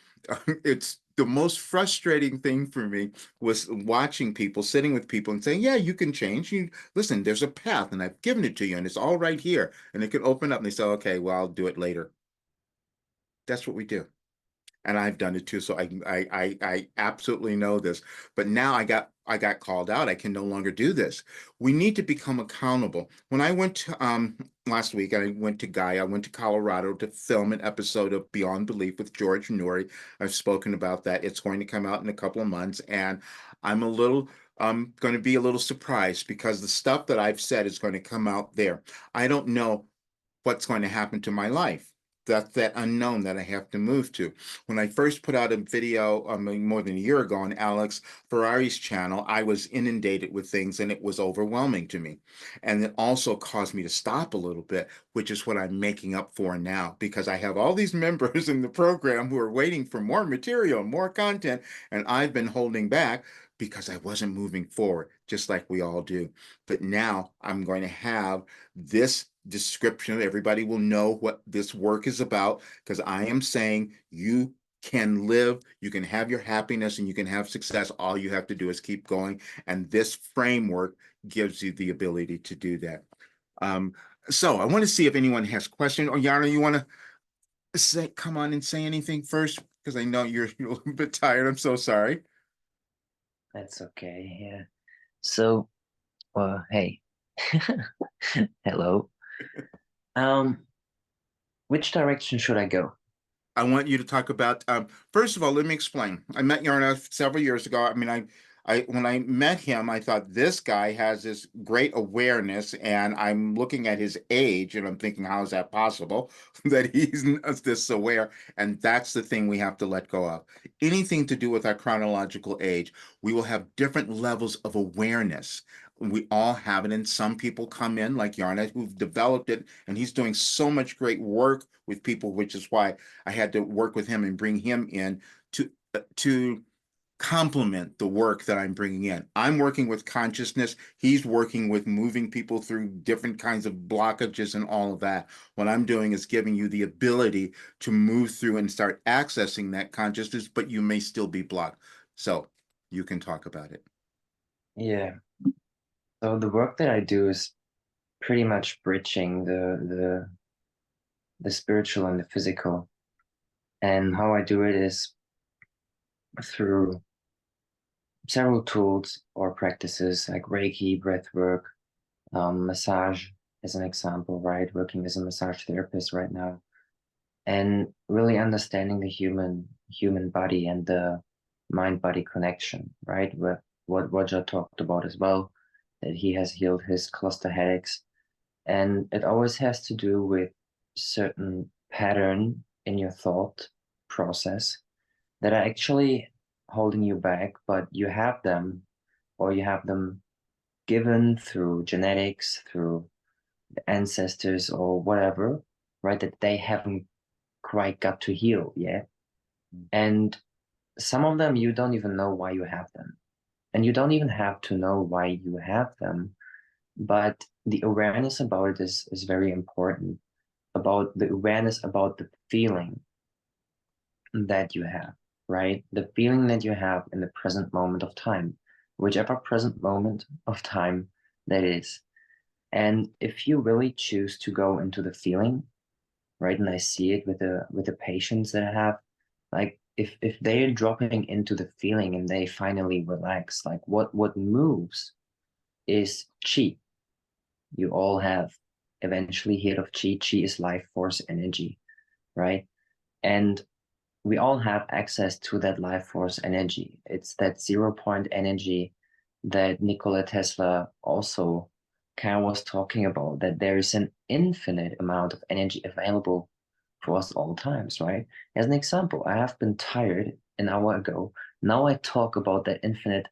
it's the most frustrating thing for me was watching people, sitting with people and saying, yeah, you can change. You listen, there's a path and I've given it to you and it's all right here. And it can open up, and they say, okay, well, I'll do it later. That's what we do. And I've done it too. So I absolutely know this. But now I got called out. I can no longer do this. We need to become accountable. When I went to last week, I went to Colorado to film an episode of Beyond Belief with George Nori. I've spoken about that. It's going to come out in a couple of months, and I'm going to be a little surprised because the stuff that I've said is going to come out there. I don't know what's going to happen to my life. That's that unknown that I have to move to. When I first put out a video more than a year ago on Alex Ferrari's channel, I was inundated with things and it was overwhelming to me. And it also caused me to stop a little bit, which is what I'm making up for now, because I have all these members in the program who are waiting for more material, more content, and I've been holding back because I wasn't moving forward, just like we all do. But now I'm going to have this description. Everybody will know what this work is about, because I am saying you can live, you can have your happiness, and you can have success. All you have to do is keep going. And this framework gives you the ability to do that. So I want to see if anyone has questions. Or Yana, you want to come on and say anything first? Because I know you're a little bit tired. I'm so sorry. That's okay. Yeah. So, well, hey. Hello. Which direction should I go? I want you to talk about, first of all, let me explain. I met Yarna several years ago. I mean, when I met him, I thought this guy has this great awareness, and I'm looking at his age and I'm thinking, how is that possible that he's this aware? And that's the thing we have to let go of. Anything to do with our chronological age, we will have different levels of awareness. We all have it, and some people come in like Yarna who've developed it, and he's doing so much great work with people, which is why I had to work with him and bring him in to complement the work that I'm bringing in. I'm working with consciousness. He's working with moving people through different kinds of blockages and all of that. What I'm doing is giving you the ability to move through and start accessing that consciousness, but you may still be blocked. So you can talk about it. Yeah. So the work that I do is pretty much bridging the spiritual and the physical. And how I do it is through several tools or practices like Reiki, breath work, massage as an example, right? Working as a massage therapist right now. And really understanding the human body and the mind-body connection, right? What Roger talked about as well, that he has healed his cluster headaches. And it always has to do with certain pattern in your thought process that are actually holding you back, but you have them, or you have them given through genetics, through the ancestors or whatever, right? That they haven't quite got to heal yet. And some of them, you don't even know why you have them. And you don't even have to know why you have them. But the awareness about it is very important, about the awareness about the feeling that you have, right? The feeling that you have in the present moment of time, whichever present moment of time that is. And if you really choose to go into the feeling, right? And I see it with the patients that I have, like if they're dropping into the feeling and they finally relax, like what moves is chi. You all have eventually heard of chi. Chi is life force energy, right? And we all have access to that life force energy. It's that 0 point energy that Nikola Tesla also kind of was talking about, that there is an infinite amount of energy available for us all times, right? As an example, I have been tired an hour ago. Now I talk about that infinite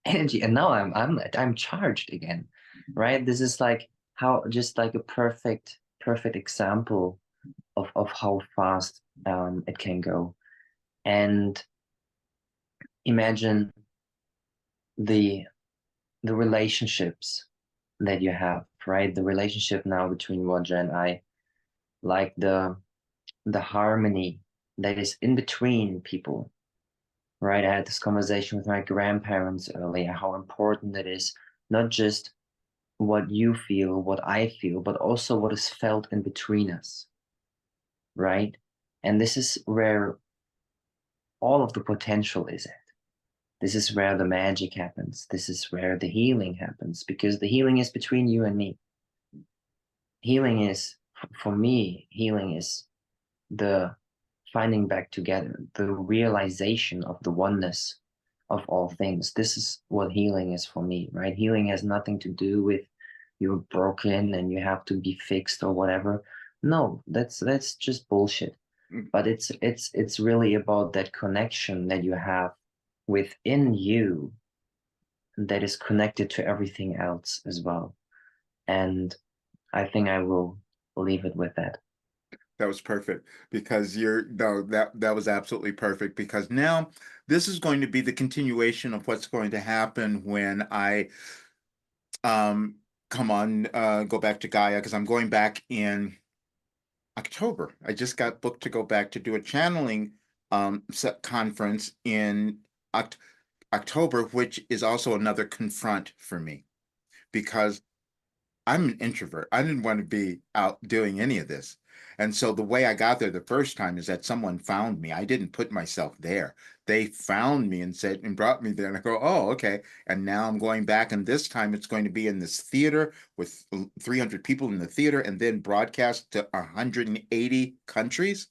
energy, and now I'm charged again, right? This is like how, just like a perfect example of how fast it can go. And imagine the relationships that you have, right? The relationship now between Roger and I, like the harmony that is in between people, right? I had this conversation with my grandparents earlier, how important it is, not just what you feel, what I feel, but also what is felt in between us, right? And this is where all of the potential is at. This is where the magic happens. This is where the healing happens, because the healing is between you and me. Healing is, for me, healing is the finding back together, the realization of the oneness of all things. This is what healing is for me, right? Healing has nothing to do with you're broken and you have to be fixed or whatever. No, that's just bullshit. But it's really about that connection that you have within you that is connected to everything else as well. And I think I will leave it with that. That was perfect, because that was absolutely perfect, because now this is going to be the continuation of what's going to happen when I go back to Gaia, because I'm going back in October. I just got booked to go back to do a channeling conference in October, which is also another confront for me, because I'm an introvert. I didn't want to be out doing any of this. And so the way I got there the first time is that someone found me. I didn't put myself there. They found me and said, and brought me there. And I go, oh, okay. And now I'm going back. And this time it's going to be in this theater with 300 people in the theater, and then broadcast to 180 countries.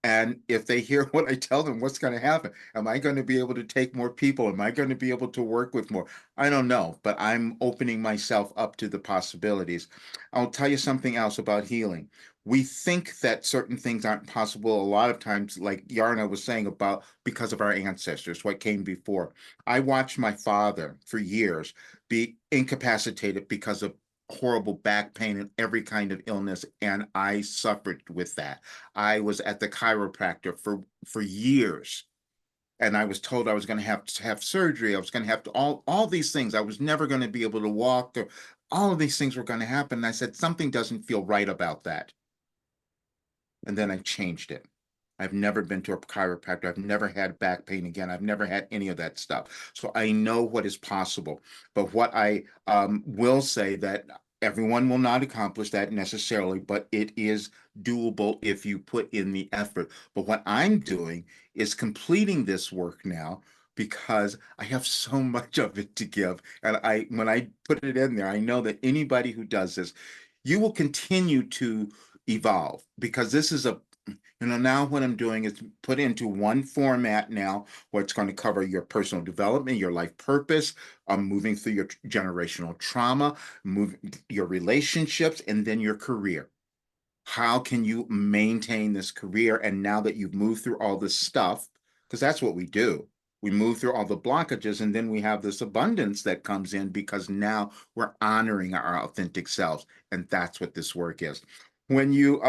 And if they hear what I tell them, what's going to happen? Am I going to be able to take more people? Am I going to be able to work with more? I don't know, but I'm opening myself up to the possibilities. I'll tell you something else about healing. We think that certain things aren't possible a lot of times, like Yarna was saying, about because of our ancestors, what came before. I watched my father for years be incapacitated because of horrible back pain and every kind of illness, and I suffered with that. I was at the chiropractor for years, and I was told I was going to have surgery. I was going to have to all these things. I was never going to be able to walk, or all of these things were going to happen. And I said, something doesn't feel right about that. And then I changed it. I've never been to a chiropractor. I've never had back pain again. I've never had any of that stuff. So I know what is possible. But what I will say, that everyone will not accomplish that necessarily, but it is doable if you put in the effort. But what I'm doing is completing this work now, because I have so much of it to give. And when I put it in there, I know that anybody who does this, you will continue to evolve, because this is now what I'm doing is put into one format now, where it's going to cover your personal development, your life purpose, moving through your generational trauma, your relationships, and then your career. How can you maintain this career? And now that you've moved through all this stuff, because that's what we do. We move through all the blockages, and then we have this abundance that comes in, because now we're honoring our authentic selves. And that's what this work is. When you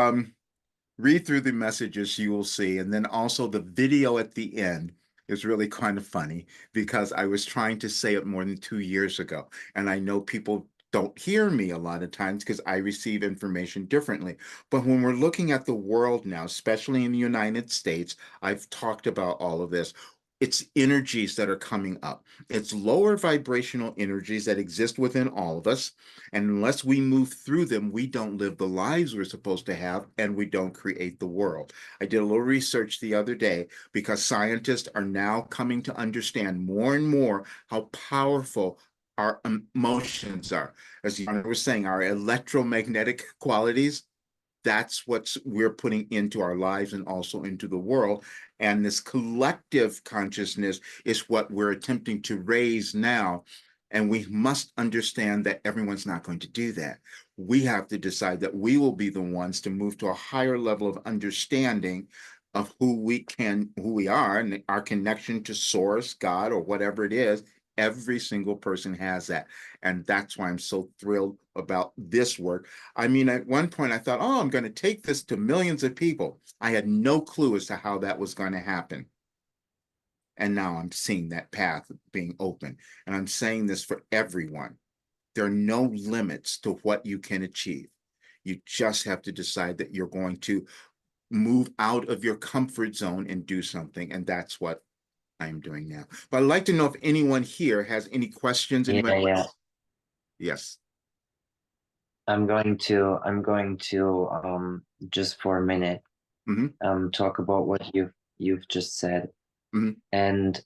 read through the messages, you will see, and then also the video at the end is really kind of funny, because I was trying to say it more than 2 years ago, and I know people don't hear me a lot of times because I receive information differently. But when we're looking at the world now, especially in the United States, I've talked about all of this. It's energies that are coming up. It's lower vibrational energies that exist within all of us. And unless we move through them, we don't live the lives we're supposed to have, and we don't create the world. I did a little research the other day, because scientists are now coming to understand more and more how powerful our emotions are. As you were saying, our electromagnetic qualities, that's what we're putting into our lives and also into the world. And this collective consciousness is what we're attempting to raise now, And we must understand that everyone's not going to do that. We have to decide that we will be the ones to move to a higher level of understanding of who we are, and our connection to source, God, or whatever it is. Every single person has that. And that's why I'm so thrilled about this work. I mean, at one point I thought, oh, I'm going to take this to millions of people. I had no clue as to how that was going to happen. And now I'm seeing that path being open. And I'm saying this for everyone. There are no limits to what you can achieve. You just have to decide that you're going to move out of your comfort zone and do something. And that's what I'm doing now. But I'd like to know if anyone here has any questions. Anybody? Yeah. Yes. I'm going to just for a minute talk about what you've just said. And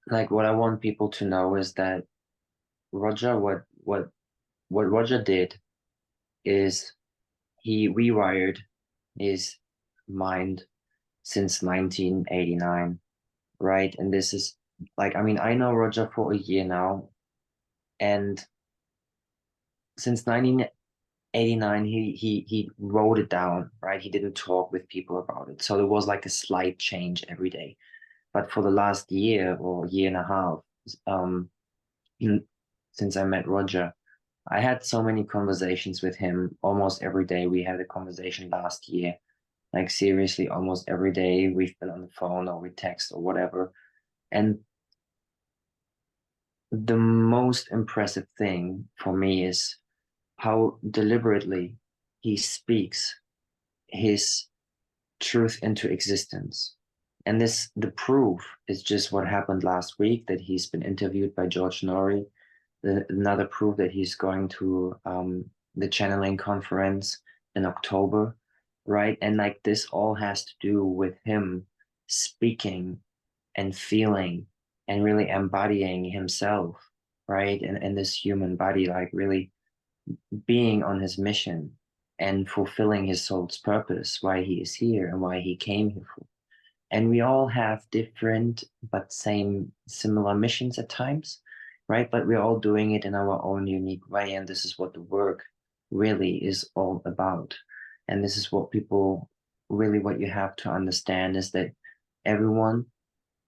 like what I want people to know is that Roger, what Roger did is he rewired his mind since 1989, right? And this is like, I mean, I know Roger for a year now, and since 1989 he wrote it down, right? He didn't talk with people about it, so there was like a slight change every day. But for the last year or year and a half, since I met Roger, I had so many conversations with him almost every day. We had a conversation last year, like seriously, almost every day. We've been on the phone or we text or whatever. And the most impressive thing for me is how deliberately he speaks his truth into existence. And the proof is just what happened last week, that he's been interviewed by George Norrie. Another proof that he's going to the channeling conference in October, right? And like this all has to do with him speaking and feeling and really embodying himself, right? And this human body, like really being on his mission and fulfilling his soul's purpose, why he is here and why he came here for. And we all have different but similar missions at times, right? But we're all doing it in our own unique way. And this is what the work really is all about. And this is what people really, what you have to understand is that everyone,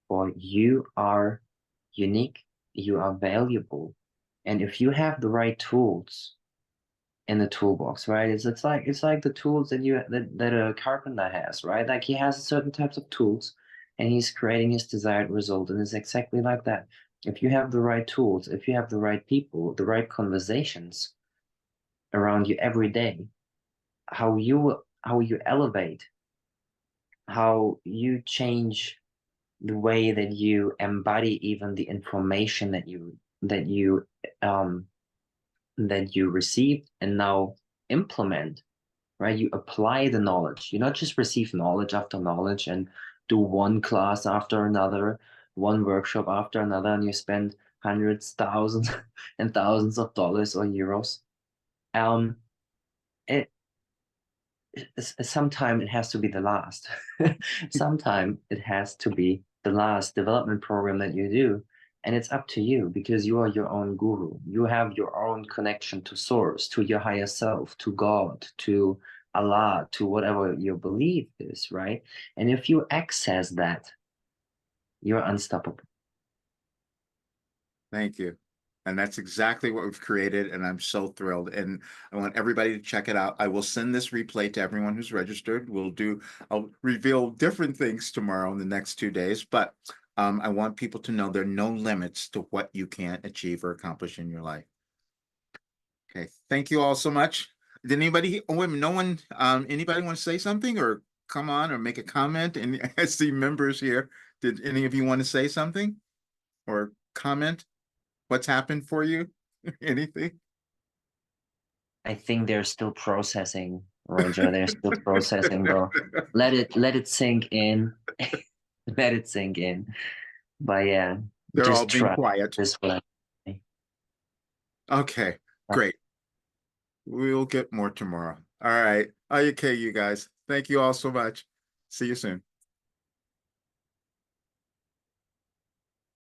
or you are unique, you are valuable. And if you have the right tools in the toolbox, right? It's like the tools that a carpenter has, right? Like he has certain types of tools and he's creating his desired result. And it's exactly like that. If you have the right tools, if you have the right people, the right conversations around you every day, how you elevate, how you change the way that you embody even the information that you received and now implement, right? You apply the knowledge. You not just receive knowledge after knowledge and do one class after another, one workshop after another, and you spend hundreds, thousands, and thousands of dollars or euros. Sometime it has to be the last. Sometime it has to be the last development program that you do. And it's up to you because you are your own guru. You have your own connection to source, to your higher self, to God, to Allah, to whatever your belief is, right? And if you access that, you're unstoppable. Thank you. And that's exactly what we've created. And I'm so thrilled. And I want everybody to check it out. I will send this replay to everyone who's registered. I'll reveal different things tomorrow in the next 2 days, but I want people to know there are no limits to what you can achieve or accomplish in your life. Okay. Thank you all so much. Did anybody want to say something or come on or make a comment? And I see members here. Did any of you want to say something or comment? What's happened for you? Anything? I think they're still processing, Roger. They're still processing, bro. Let it sink in. Let it sink in. But yeah, they're just all being quiet. This way. Okay, great. We'll get more tomorrow. All right. Okay, you guys. Thank you all so much. See you soon.